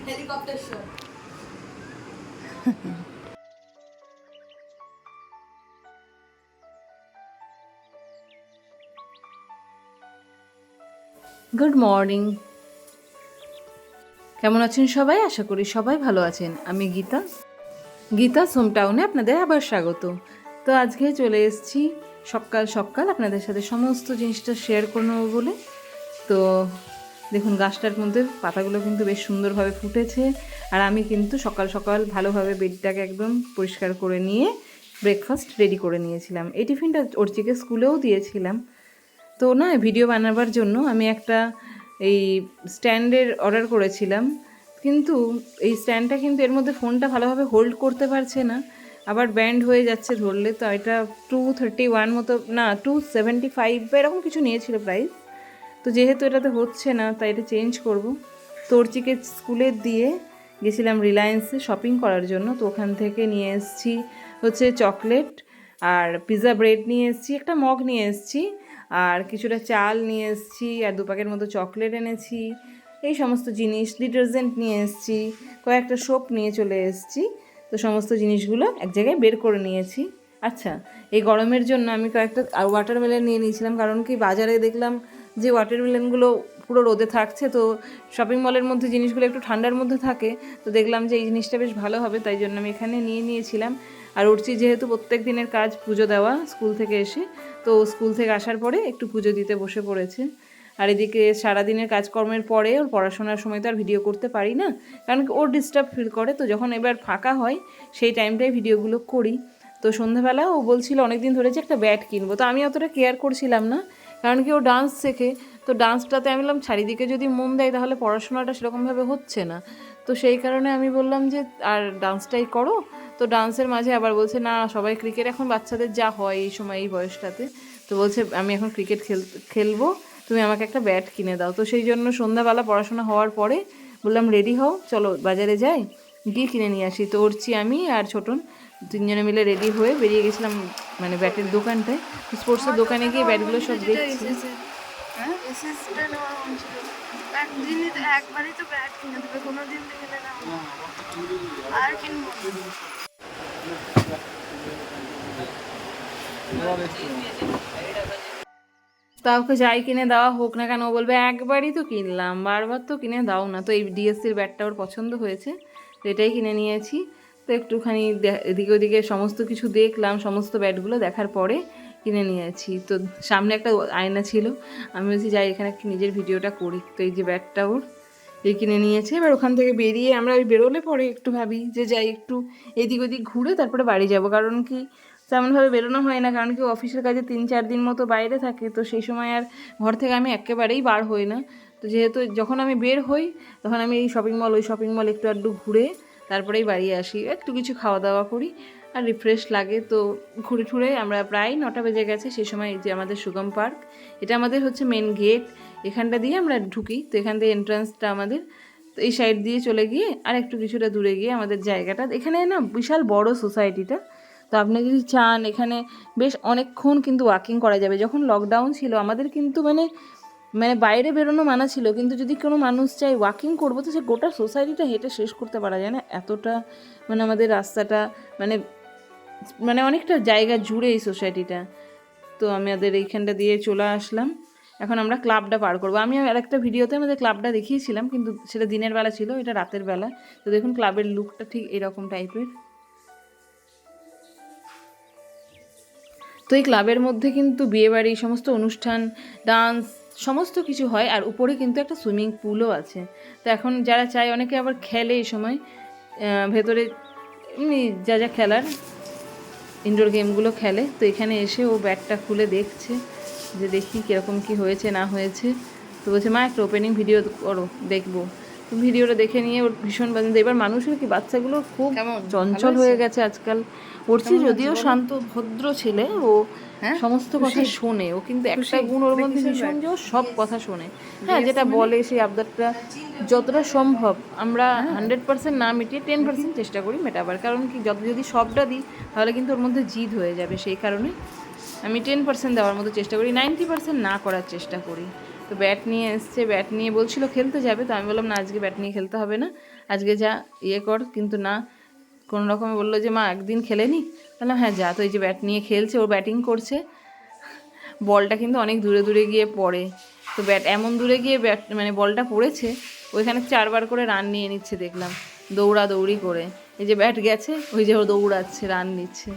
Helicopter show. Good morning. কেমন আছেন সবাই? আশা করি সবাই ভালো আছেন। আমি গীতা হোমটাউনে আপনাদের আবার স্বাগত। তো আজকে চলে এসেছি সকাল সকাল আপনাদের সাথে সমস্ত জিনিসটা শেয়ার করে নেবো বলে। তো দেখুন গাছটার মধ্যে পাতাগুলো কিন্তু বেশ সুন্দরভাবে ফুটেছে। আর আমি কিন্তু সকাল সকাল ভালোভাবে বেডটাকে একদম পরিষ্কার করে নিয়ে ব্রেকফাস্ট রেডি করে নিয়েছিলাম। এই টিফিনটা অর্চিকে স্কুলেও দিয়েছিলাম। তো না, ভিডিও বানাবার জন্য আমি একটা এই স্ট্যান্ডের অর্ডার করেছিলাম, কিন্তু এই স্ট্যান্ডটা কিন্তু এর মধ্যে ফোনটা ভালোভাবে হোল্ড করতে পারছে না, আবার ব্যান্ড হয়ে যাচ্ছে ধরলে। তো এটা 231 মতো, না 275 বা এরকম কিছু নিয়েছিল প্রাইস। তো যেহেতু এটাতে হচ্ছে না তাই এটা চেঞ্জ করব। তো অর্চিকে স্কুলে দিয়ে গেছিলাম রিলায়েন্সে শপিং করার জন্য। তো ওখান থেকে নিয়ে এসেছি হচ্ছে চকলেট আর পিৎজা ব্রেড নিয়ে এসেছি, একটা মগ নিয়ে এসেছি, আর কিছুটা চাল নিয়ে এসেছি, আর 2 প্যাকেট মতো চকলেট এনেছি। এই সমস্ত জিনিস, ডিটারজেন্ট নিয়ে এসেছি, কয়েকটা সোপ নিয়ে চলে এসেছি। তো সমস্ত জিনিসগুলো এক জায়গায় বের করে নিয়েছি। আচ্ছা, এই গরমের জন্য আমি কয়েকটা ওয়াটারমেলন নিয়ে নিয়েছিলাম, কারণ কি বাজারে দেখলাম যে ওয়াটারমেলনগুলো পুরো রোদে থাকছে। তো শপিং মলের মধ্যে জিনিসগুলো একটু ঠান্ডার মধ্যে থাকে, তো দেখলাম যে এই জিনিসটা বেশ ভালো হবে, তাই জন্য আমি এখানে নিয়ে নিয়েছিলাম। আর উঠছি যেহেতু প্রত্যেক দিনের কাজ পুজো দেওয়া স্কুল থেকে এসে, তো স্কুল থেকে আসার পরে একটু পুজো দিতে বসে পড়েছে। আর এদিকে সারাদিনের কাজকর্মের পরে ওর পড়াশোনার সময় তো আর ভিডিও করতে পারি না, কারণ ওর ডিস্টার্ব ফিল করে। তো যখন এবার ফাঁকা হয় সেই টাইমটাই ভিডিওগুলো করি। তো সন্ধ্যাবেলা ও বলছিল অনেক দিন ধরে যে একটা ব্যাট কিনবো, তো আমি অতটা কেয়ার করছিলাম না, কারণ কি ও ডান্স শেখে। তো ডান্সটাতে আমি বললাম চারিদিকে যদি মন দেয় তাহলে পড়াশোনাটা সেরকমভাবে হচ্ছে না। তো সেই কারণে আমি বললাম যে আর ডান্সটাই করো। তো ডান্সের মাঝে আবার বলছে না সবাই ক্রিকেট, এখন বাচ্চাদের যা হয় এই সময় এই বয়সটাতে, তো বলছে আমি এখন ক্রিকেট খেলবো, তুমি আমাকে একটা ব্যাট কিনে দাও। তো সেই জন্য সন্ধ্যাবেলা পড়াশোনা হওয়ার পরে বললাম রেডি হও, চলো বাজারে যাই, গিয়ে কিনে নিয়ে আসি। তো উঠছি আমি আর ছোটন তিনজনে মিলে রেডি হয়ে বেরিয়ে গেছিলাম মানে ব্যাটের দোকানটায়। স্পোর্টসের দোকানে গিয়ে ব্যাটগুলো সব দেখছি। একদিনই তো একবারই তো ব্যাট কিনে দেবে, কোনোদিন থেকে না আর কিনবো তা ওকে যাই কিনে দেওয়া হোক না কেন, ও বলবে একবারই তো কিনলাম, বারবার তো কিনে দাও না। তো এই ডিএসসির ব্যাটটা ওর পছন্দ হয়েছে, তো এটাই কিনে নিয়েছি। তো একটুখানি এদিকে ওদিকে সমস্ত কিছু দেখলাম, সমস্ত ব্যাটগুলো দেখার পরে কিনে নিয়েছি। তো সামনে একটা আয়না ছিল, আমি বলছি যাই এখানে একটু নিজের ভিডিওটা করি। তো এই যে ব্যাটটা ওর এই কিনে নিয়েছে। এবার ওখান থেকে বেরিয়ে আমরা ওই বেরোলে পরে একটু ভাবি যে যাই একটু এদিক ওদিক ঘুরে তারপরে বাড়ি যাব, কারণ কি তেমনভাবে বেরোনো হয় না, কারণ কি অফিসের কাজে 3-4 দিন মতো বাইরে থাকে। তো সেই সময় আর ঘর থেকে আমি একেবারেই বার হই না। তো যেহেতু যখন আমি বের হই তখন আমি এই শপিং মল ওই শপিং মল একটু আধটু ঘুরে তারপরেই বাড়ি আসি, একটু কিছু খাওয়া দাওয়া করি আর রিফ্রেশ লাগে। তো ঘুরে ঠুরে আমরা প্রায় 9টা বেজে গেছে। সেই সময় যে আমাদের সুগম পার্ক, এটা আমাদের হচ্ছে মেন গেট, এখানটা দিয়ে আমরা ঢুকি। তো এখান থেকে এন্ট্রান্সটা আমাদের, তো এই সাইড দিয়ে চলে গিয়ে আর একটু কিছুটা দূরে গিয়ে আমাদের জায়গাটা, এখানে না বিশাল বড় সোসাইটিটা। তো আপনি যদি চান এখানে বেশ অনেকক্ষণ কিন্তু ওয়াকিং করা যাবে। যখন লকডাউন ছিল আমাদের কিন্তু মানে মানে বাইরে বেরোনো মানা ছিল, কিন্তু যদি কোনো মানুষ চায় ওয়াকিং করবো তো সে গোটা সোসাইটিটা হেঁটে শেষ করতে পারা যায় না, এতটা মানে আমাদের রাস্তাটা মানে মানে অনেকটা জায়গা জুড়ে এই সোসাইটিটা। তো আমাদের এইখানটা দিয়ে চলে আসলাম। এখন আমরা ক্লাবটা পার করবো। আমি আর একটা ভিডিওতে আমাদের ক্লাবটা দেখিয়েছিলাম, কিন্তু সেটা দিনের বেলা ছিল, এটা রাতের বেলা। তো দেখুন ক্লাবের লুকটা ঠিক এরকম টাইপের। তো এই ক্লাবের মধ্যে কিন্তু বিয়েবাড়ি সমস্ত অনুষ্ঠান, ডান্স সমস্ত কিছু হয়, আর উপরে কিন্তু একটা সুইমিং পুলও আছে। তো এখন যারা চায় অনেকে আবার খেলে এই সময় ভেতরে এমনি যা যা খেলার ইনডোর গেমগুলো খেলে। তো এখানে এসে ও ব্যাগটা খুলে দেখছে যে দেখি কীরকম কী হয়েছে না হয়েছে। তো বলছে মা একটা ওপেনিং ভিডিও করো, দেখবো। তো ভিডিওটা দেখে নিয়ে ওর ভীষণ পছন্দ। এবার মানুষের কি বাচ্চাগুলো খুব চঞ্চল হয়ে গেছে আজকাল। ওরছি যদিও শান্ত ভদ্র ছেলে, ও সমস্ত কথা শোনে। ও কিন্তু একটা গুণ ওর মধ্যে ভীষণ যে ও সব কথা শোনে। হ্যাঁ, যেটা বলে সেই আবদারটা যতটা সম্ভব আমরা 100% না মিটিয়ে 10% চেষ্টা করি মেটাবার, কারণ কি যদি সবটা দিই তাহলে কিন্তু ওর মধ্যে জিদ হয়ে যাবে। সেই কারণে আমি 10% দেওয়ার মতো চেষ্টা করি, 90% না করার চেষ্টা করি। তো ব্যাট নিয়ে এসছে, ব্যাট নিয়ে বলছিল খেলতে যাবে। তো আমি বললাম না আজকে ব্যাট নিয়ে খেলতে হবে না, আজকে যা ইয়ে কর, কিন্তু না, কোনো রকমে বললো যে মা একদিন খেলে নি। বললাম হ্যাঁ যা, তো এই যে ব্যাট নিয়ে খেলছে, ও ব্যাটিং করছে, বলটা কিন্তু অনেক দূরে দূরে গিয়ে পড়ে, তো ব্যাট এমন দূরে গিয়ে ব্যাট মানে বলটা পড়েছে, ওইখানে 4বার করে রান নিয়ে নিচ্ছে দেখলাম, দৌড়াদৌড়ি করে। এই যে ব্যাট গেছে, ওই যে ও দৌড়াচ্ছে, রান নিচ্ছে।